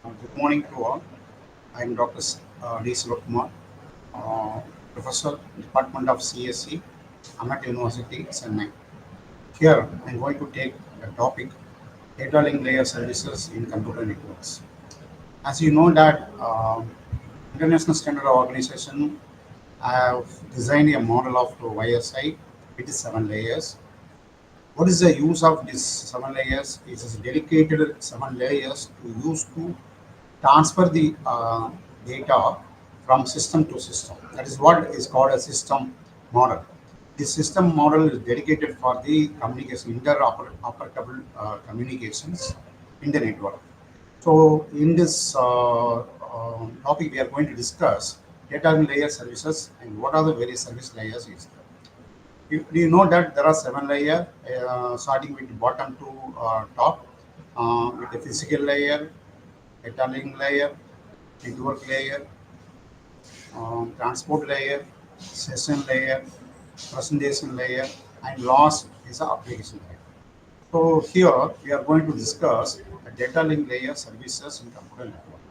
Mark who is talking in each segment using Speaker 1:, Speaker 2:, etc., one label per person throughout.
Speaker 1: Good morning to all. I am Dr. D. Sivakumar, Professor, Department of CSE, Amat University, Chennai. Here, I am going to take the topic data link layer services in computer networks. As you know that International Standard Organization have designed a model of YSI with 7 layers. What is the use of these 7 layers? It is dedicated 7 layers to use to transfer the data from system to system. That is what is called a system model. This system model is dedicated for the communication, interoperable communications in the network. So, in this topic, we are going to discuss data layer services and what are the various service layers is there. You know that there are 7 layers, starting with bottom to top, with the physical layer, data link layer, network layer, transport layer, session layer, presentation layer, and last is the application layer. So here we are going to discuss the data link layer services in computer network.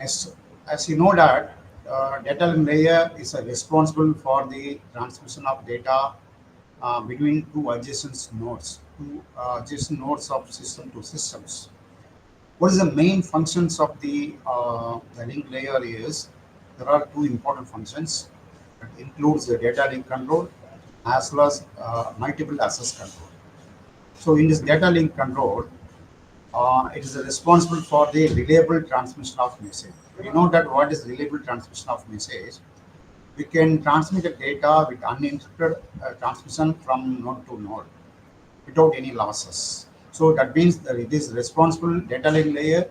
Speaker 1: As, as you know that data link layer is responsible for the transmission of data between two adjacent nodes of system to systems. What is the main functions of the link layer is there are two important functions that includes the data link control as well as multiple access control. So in this data link control, it is responsible for the reliable transmission of message. We know that what is reliable transmission of message. We can transmit the data with uninterrupted transmission from node to node without any losses. So that means that it is responsible, data link layer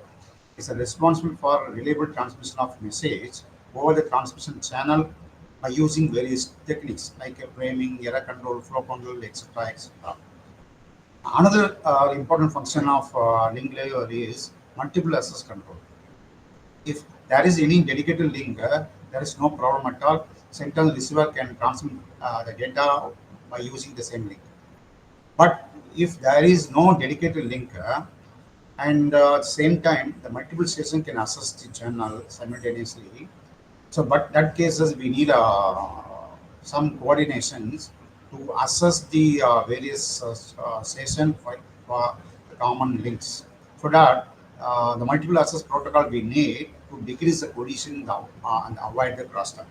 Speaker 1: is responsible for reliable transmission of message over the transmission channel by using various techniques like framing, error control, flow control, etc. etc. Another important function of link layer is multiple access control. If there is any dedicated link, there is no problem at all. Sender and receiver can transmit the data by using the same link. But if there is no dedicated link and at the same time the multiple station can access the channel simultaneously, so but that cases we need some coordinations to assess the various station for the common links. So that the multiple access protocol we need to decrease the collision and avoid the crosstalk.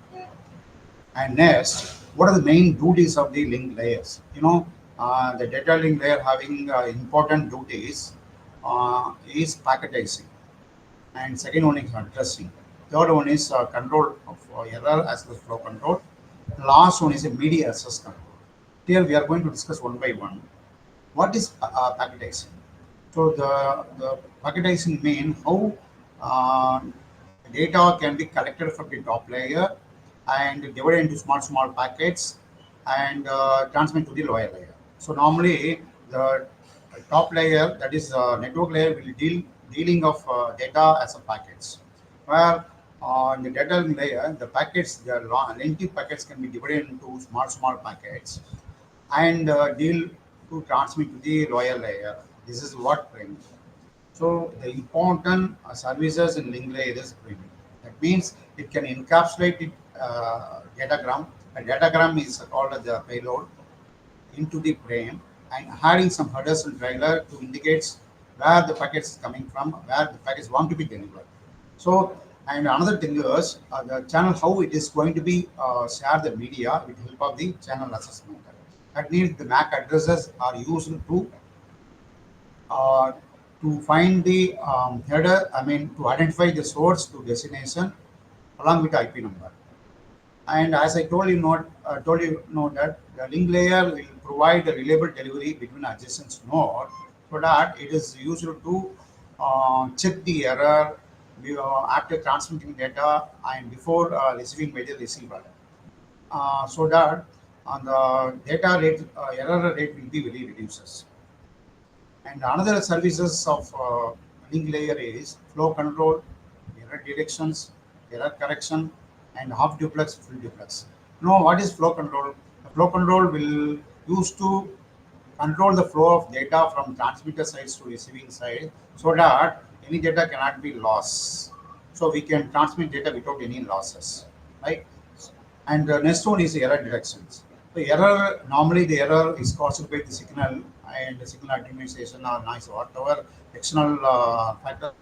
Speaker 1: And next, what are the main duties of the link layers? The data link layer having important duties is packetizing, and second one is addressing. Third one is control of error as well as flow control. Last one is a media access control. Here we are going to discuss one by one. What is packetizing? So the packetizing mean how uh, data can be collected from the top layer and divided into small packets and transmit to the lower layer. So normally the top layer, that is network layer, will dealing of data as a packets. Where in the data layer, the packets, the lengthy packets can be divided into small packets and deal to transmit to the lower layer. This is what framing. So the important services in link layer is framing. That means it can encapsulate it, datagram. A datagram is called as the payload into the frame and adding some headers and trailer to indicate where the packet is coming from, where the packets want to be delivered. So, and another thing is the channel, how it is going to be share the media with help of the channel assessment. That means the MAC addresses are used uh, to find the header, I mean to identify the source to destination along with IP number. And as I told you know that the link layer will provide a reliable delivery between adjacent node, so that it is used to check the error after transmitting data and before receiving by the receiver, so that on the data rate error rate will be very reduces. And another services of link layer is flow control, error detections, error correction, and half duplex, full duplex. Now, what is flow control? The flow control will use to control the flow of data from transmitter sides to receiving side, so that Any data cannot be lost. So we can transmit data without any losses, right? And the next one is error detections. The error, normally the error is caused by the signal and the signal attenuation or noise, whatever external factor